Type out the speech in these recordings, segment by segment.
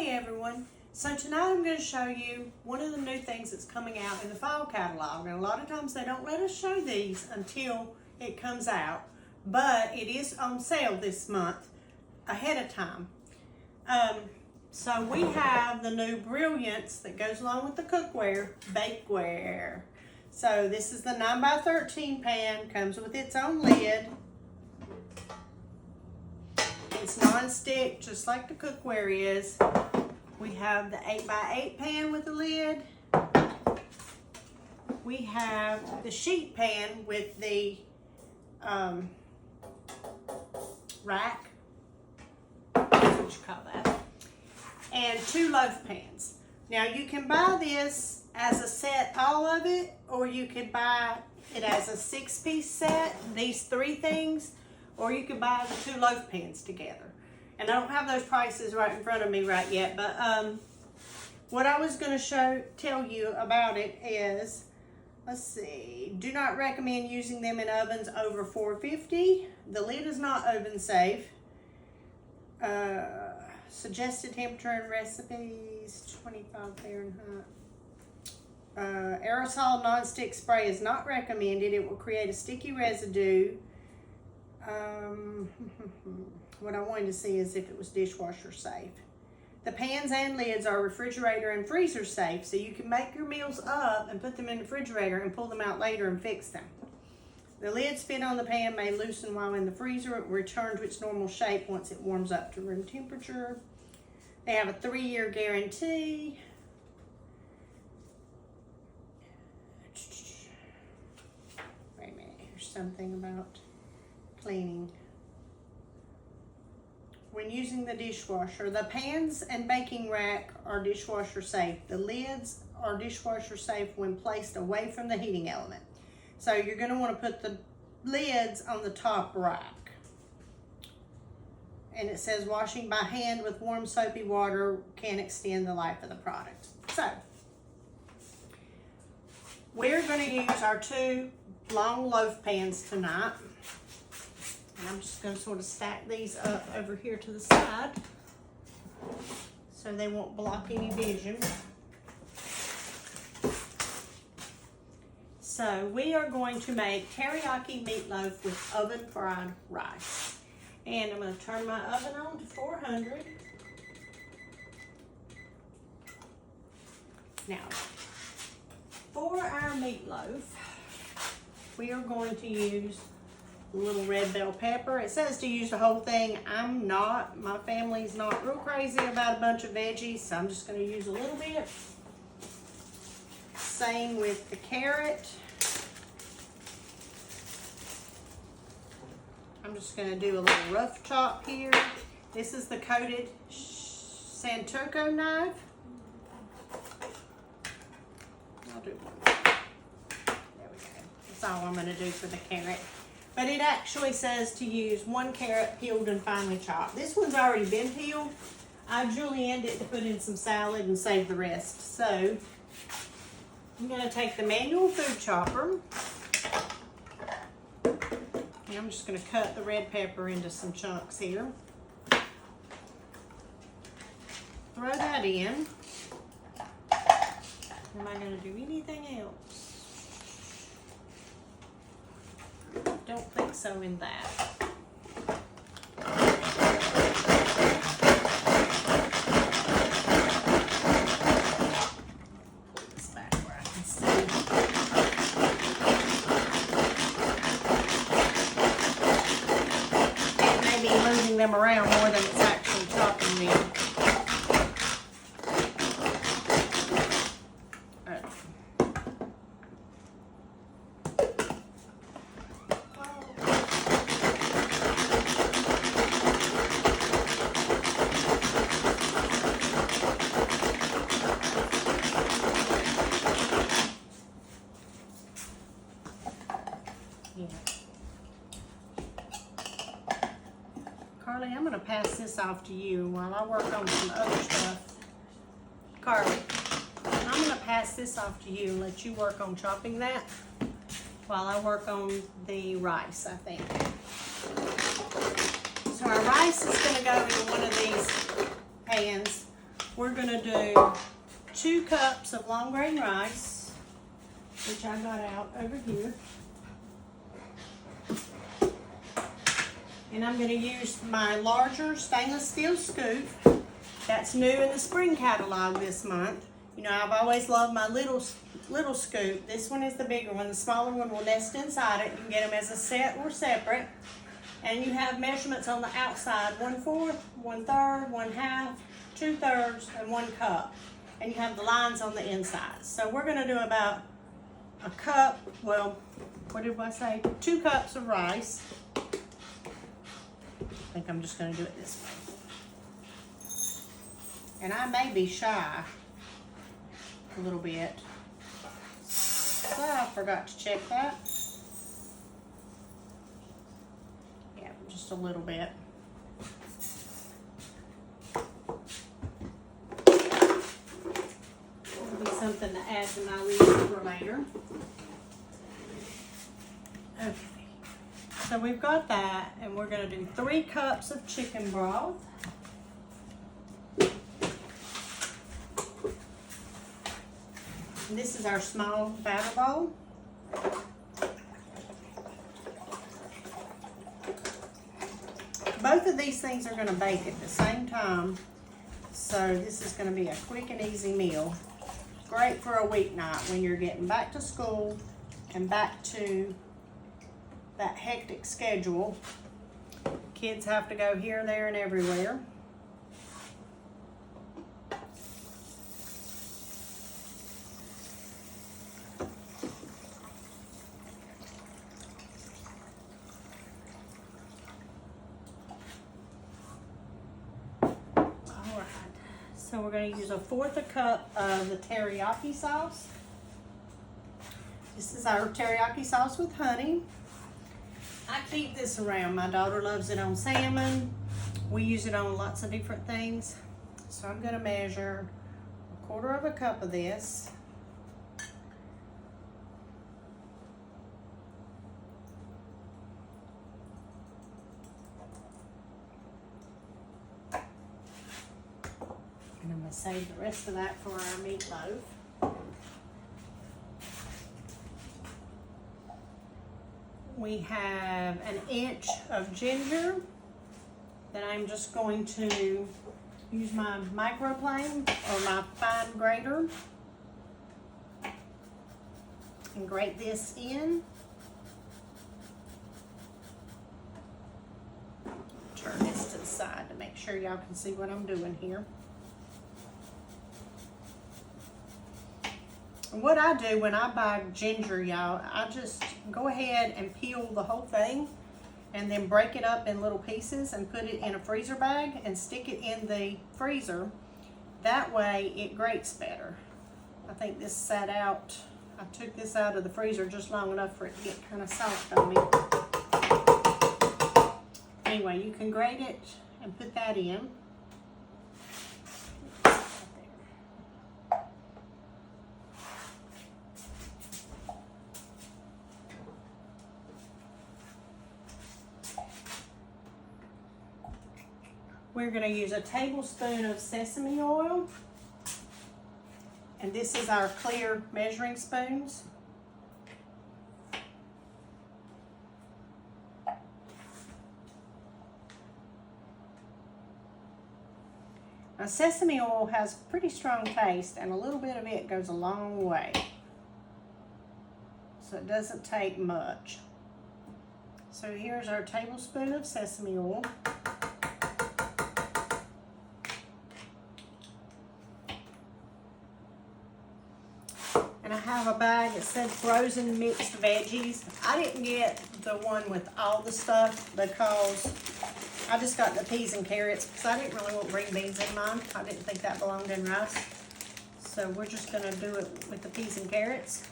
Hey everyone, so tonight I'm going to show you one of the new things that's coming out in the fall catalog. And a lot of times they don't let us show these until it comes out, but it is on sale this month ahead of time. So we have the new Brilliance that goes along with the cookware, bakeware. So this is the 9x13 pan, comes with its own lid. It's non-stick, just like the cookware is. We have the 8x8 pan with the lid. We have the sheet pan with the rack, that's what you call that, and 2 loaf pans. Now you can buy this as a set, all of it, or you could buy it as a 6-piece set, these 3 things, or you could buy the 2 loaf pans together. And I don't have those prices right in front of me right yet, but what I was going to tell you about it is, let's see, do not recommend using them in ovens over 450. The lid is not oven safe. Suggested temperature and recipes, 25 Fahrenheit. Aerosol nonstick spray is not recommended. It will create a sticky residue. What I wanted to see is if it was dishwasher safe. The pans and lids are refrigerator and freezer safe, so you can make your meals up and put them in the refrigerator and pull them out later and fix them. The lids fit on the pan may loosen while in the freezer. It will return to its normal shape once it warms up to room temperature. They have a 3-year guarantee. Wait a minute, here's something about cleaning. When using the dishwasher, the pans and baking rack are dishwasher safe. The lids are dishwasher safe when placed away from the heating element. So you're going to want to put the lids on the top rack. And it says washing by hand with warm soapy water can extend the life of the product. So we're going to use our 2 long loaf pans tonight. And I'm just going to sort of stack these up over here to the side so they won't block any vision. So we are going to make teriyaki meatloaf with oven fried rice. And I'm going to turn my oven on to 400. Now, for our meatloaf, we are going to use little red bell pepper. It says to use the whole thing. I'm not. My family's not real crazy about a bunch of veggies, so I'm just going to use a little bit. Same with the carrot. I'm just going to do a little rough chop here. This is the coated Santoku knife. I'll do one. There we go. That's all I'm going to do for the carrot. But it actually says to use 1 carrot peeled and finely chopped. This one's already been peeled. I julienned it to put in some salad and save the rest. So I'm going to take the manual food chopper. And I'm just going to cut the red pepper into some chunks here. Throw that in. Am I going to do anything else? Don't think so in that. Pull this back where I can see. It may be moving them around more than it's actually chopping them. Carly, I'm going to pass this off to you while I work on some other stuff. Carly, I'm going to pass this off to you and let you work on chopping that while I work on the rice, I think. So our rice is going to go in one of these pans we're gonna do 2 cups of long grain rice, which I got out over here. And I'm gonna use my larger stainless steel scoop. That's new in the spring catalog this month. You know, I've always loved my little scoop. This one is the bigger one. The smaller one will nest inside it. You can get them as a set or separate. And you have measurements on the outside, 1/4, 1/3, 1/2, 2/3, and 1 cup. And you have the lines on the inside. So we're gonna do about a cup, well, what did I say? 2 cups of rice. I think I'm just gonna do it this way. And I may be shy a little bit. So I forgot to check that. Yeah, just a little bit. That'll be something to add to my list for later. Okay. So we've got that, and we're gonna do 3 cups of chicken broth. And this is our small batter bowl. Both of these things are gonna bake at the same time, so this is gonna be a quick and easy meal. Great for a weeknight when you're getting back to school and back to that hectic schedule. Kids have to go here, there, and everywhere. Alright, so we're going to use 1/4 cup of the teriyaki sauce. This is our teriyaki sauce with honey. I keep this around. My daughter loves it on salmon. We use it on lots of different things. So I'm gonna measure 1/4 cup of this. And I'm gonna save the rest of that for our meatloaf. We have 1 inch of ginger that I'm just going to use my microplane or my fine grater and grate this in. Turn this to the side to make sure y'all can see what I'm doing here. And what I do when I buy ginger, y'all, I just go ahead and peel the whole thing and then break it up in little pieces and put it in a freezer bag and stick it in the freezer. That way it grates better. I think this sat out, I took this out of the freezer just long enough for it to get kind of soft on me. Anyway, you can grate it and put that in. We're going to use a tablespoon of sesame oil, and this is our clear measuring spoons. Now, sesame oil has pretty strong taste, and a little bit of it goes a long way, so it doesn't take much. So here's our tablespoon of sesame oil. And I have a bag that said frozen mixed veggies. I didn't get the one with all the stuff because I just got the peas and carrots because I didn't really want green beans in mine. I didn't think that belonged in rice. So we're just gonna do it with the peas and carrots.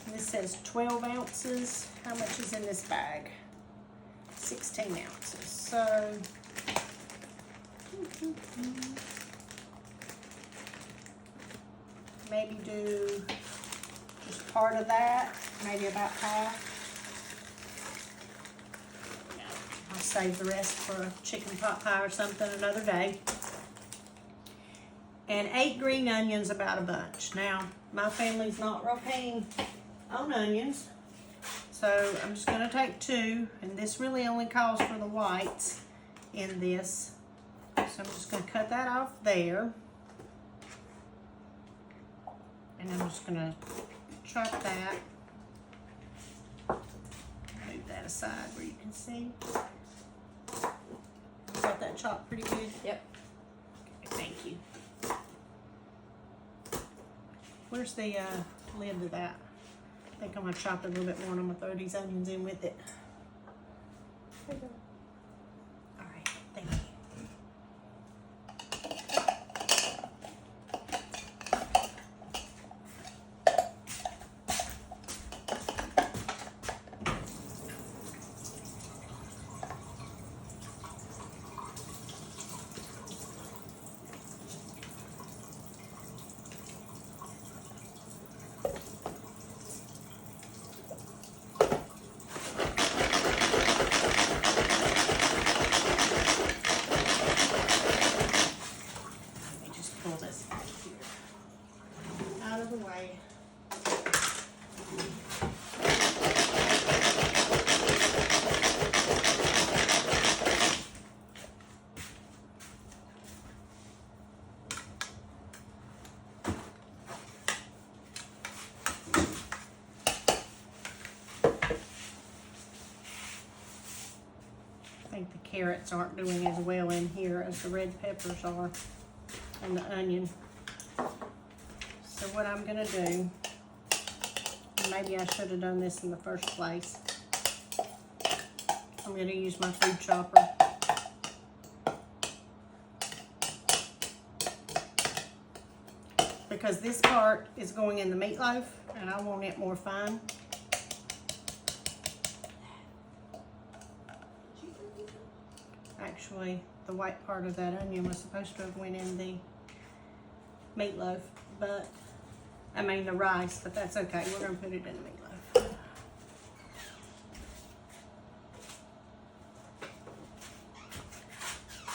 And this says 12 ounces. How much is in this bag? 16 ounces. So, maybe do just part of that, maybe about half. I'll save the rest for a chicken pot pie or something another day. and 8 green onions, about a bunch. Now, my family's not real keen on onions, so I'm just gonna take 2, and this really only calls for the whites in this. So I'm just gonna cut that off there. And I'm just gonna chop that. Move that aside where you can see. Got that chopped pretty good? Yep. Okay, thank you. Where's the lid to that? I think I'm gonna chop it a little bit more and I'm gonna throw these onions in with it. All right, thank you. I think the carrots aren't doing as well in here as the red peppers are and the onion. So what I'm gonna do, maybe I should have done this in the first place. I'm gonna use my food chopper. Because this part is going in the meatloaf and I want it more fine. Actually, the white part of that onion was supposed to have went in the meatloaf, but I mean the rice, but that's okay. We're gonna put it in the meatloaf.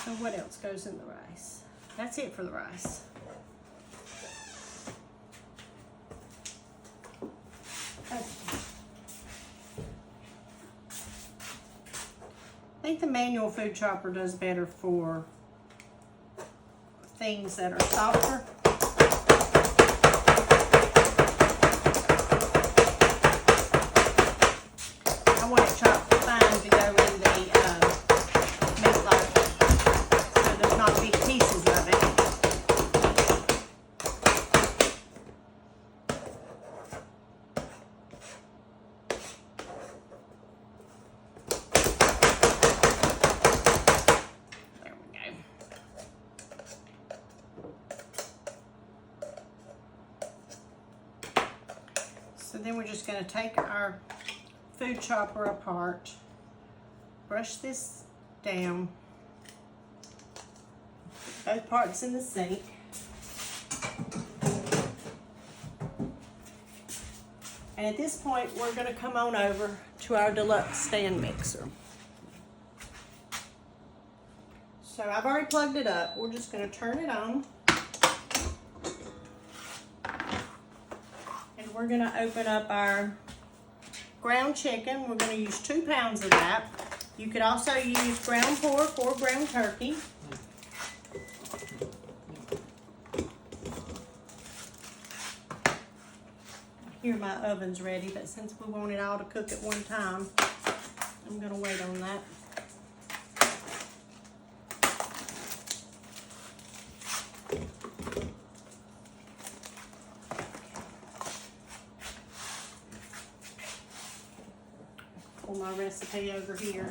So what else goes in the rice? That's it for the rice. Okay. I think the manual food chopper does better for things that are softer. I want it chopped fine to go in the meatloaf, so there's not big pieces of it. So then we're just going to take our food chopper apart, brush this down, both parts in the sink. And at this point, we're going to come on over to our deluxe stand mixer. So I've already plugged it up. We're just going to turn it on. We're going to open up our ground chicken. We're going to use 2 pounds of that. You could also use ground pork or ground turkey. Here my oven's ready, but since we want it all to cook at one time, I'm going to wait on that. My recipe over here.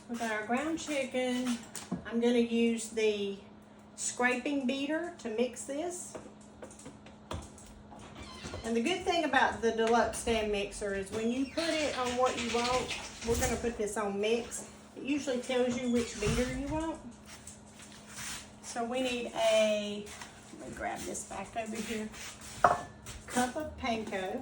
With our ground chicken, I'm going to use the scraping beater to mix this. And the good thing about the deluxe stand mixer is when you put it on what you want, we're going to put this on mix. It usually tells you which beater you want. So we need a, let me grab this back over here, cup of panko.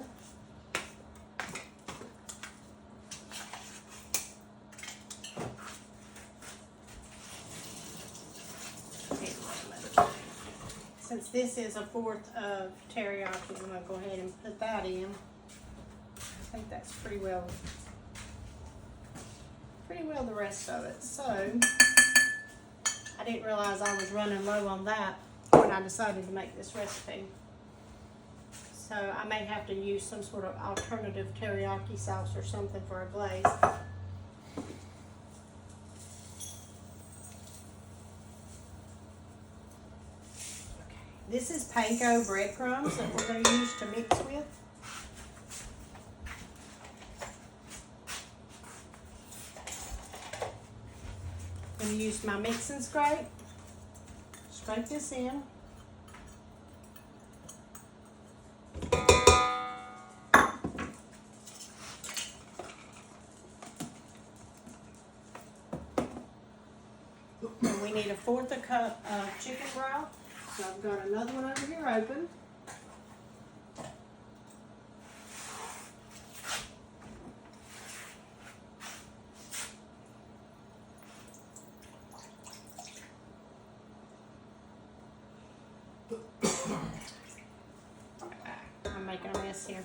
since this is a fourth of teriyaki, I'm gonna go ahead and put that in. I think that's pretty well the rest of it. So I didn't realize I was running low on that when I decided to make this recipe. So I may have to use some sort of alternative teriyaki sauce or something for a glaze. This is panko breadcrumbs that we're going to use to mix with. I'm going to use my mix and scrape. Scrape this in. And we need a fourth a cup of chicken broth. So I've got another one over here open. I'm making a mess here.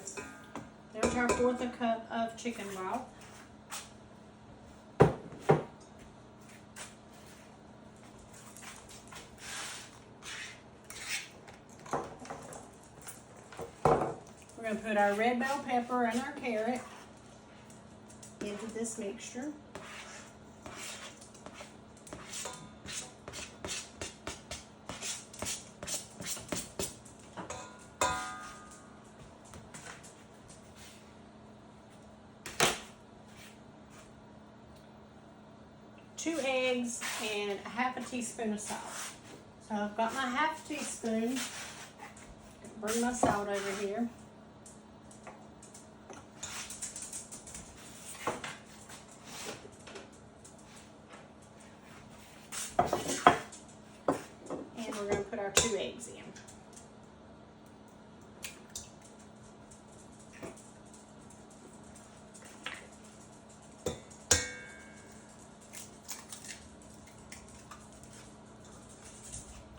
There's our fourth a cup of chicken broth. We're going to put our red bell pepper and our carrot into this mixture. Two eggs and a half a teaspoon of salt. So I've got my half teaspoon. Bring my salt over here. And we're going to put our two eggs in.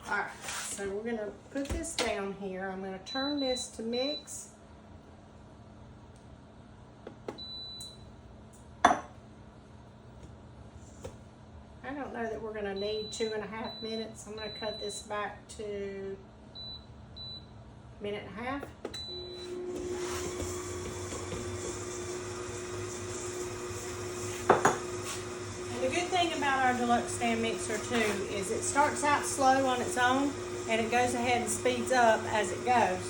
Alright, so we're going to put this down here. I'm going to turn this to mix. I don't know that we're going to need 2.5 minutes. I'm going to cut this back to 1.5 minutes. The good thing about our deluxe stand mixer too is it starts out slow on its own and it goes ahead and speeds up as it goes.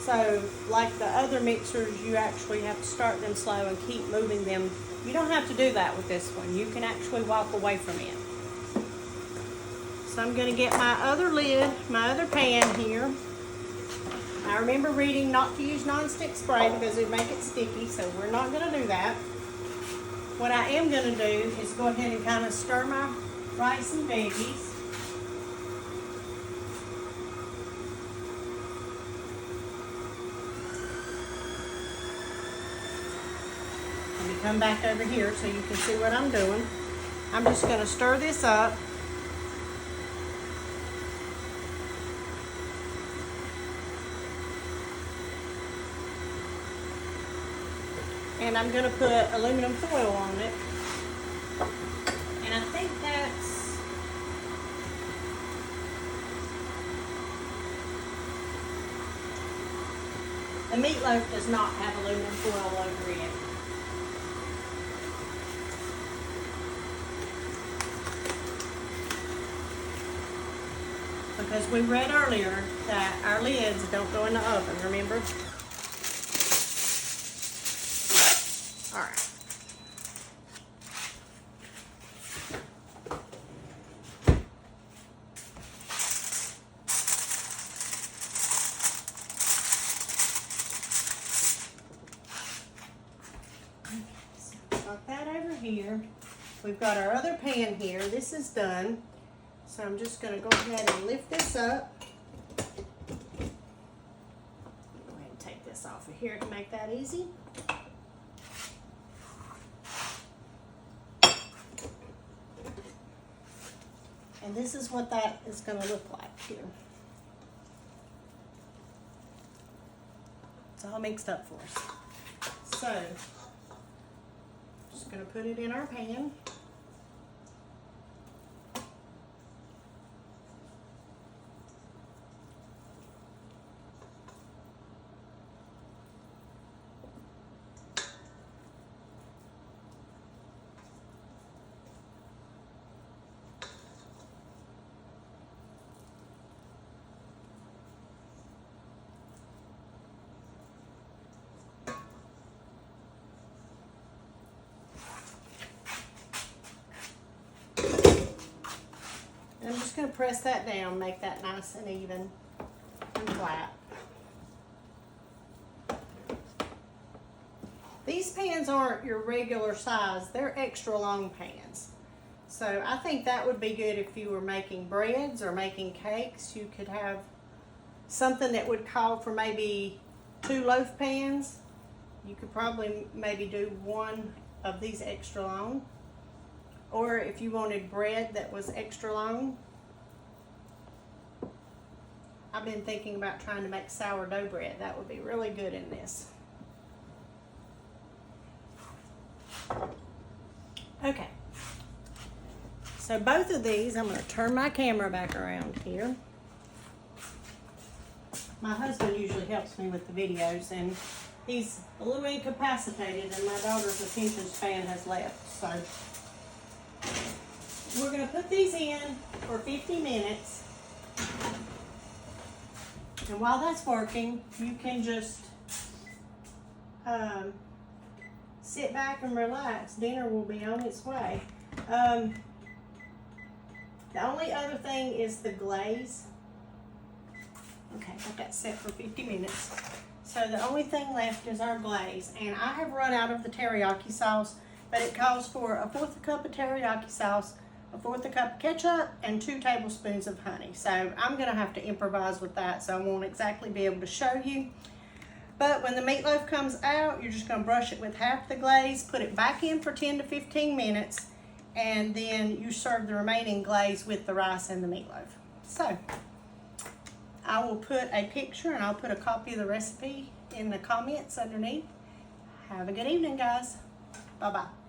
So like the other mixers, you actually have to start them slow and keep moving them. You don't have to do that with this one. You can actually walk away from it. So I'm going to get my other lid, my other pan here. I remember reading not to use nonstick spray because it would make it sticky, so we're not going to do that. What I am going to do is go ahead and kind of stir my rice and veggies. Let me come back over here so you can see what I'm doing. I'm just going to stir this up. And I'm going to put aluminum foil on it. And I think that's the meatloaf does not have aluminum foil over it. Because we read earlier that our lids don't go in the oven, remember? Alright. So got that over here. We've got our other pan here. This is done. So I'm just going to go ahead and lift this up. Go ahead and take this off of here to make that easy. And this is what that is going to look like here. It's all mixed up for us. So, just gonna put it in our pan. I'm just going to press that down, make that nice and even and flat. These pans aren't your regular size, they're extra long pans. So I think that would be good if you were making breads or making cakes. You could have something that would call for maybe 2 loaf pans. You could probably maybe do 1 of these extra long. Or if you wanted bread that was extra long. I've been thinking about trying to make sourdough bread. That would be really good in this. Okay. So both of these, I'm going to turn my camera back around here. My husband usually helps me with the videos, and he's a little incapacitated, and my daughter's attention span has left. So we're going to put these in for 50 minutes. And while that's working, you can just sit back and relax. Dinner will be on its way. The only other thing is the glaze. Okay, got that set for 50 minutes. So the only thing left is our glaze. And I have run out of the teriyaki sauce, but it calls for 1/4 cup of teriyaki sauce, 1/4 cup of ketchup, and 2 tablespoons of honey. So I'm gonna have to improvise with that, so I won't exactly be able to show you. But when the meatloaf comes out, you're just gonna brush it with half the glaze, put it back in for 10 to 15 minutes, and then you serve the remaining glaze with the rice and the meatloaf. So I will put a picture and I'll put a copy of the recipe in the comments underneath. Have a good evening, guys. Bye-bye.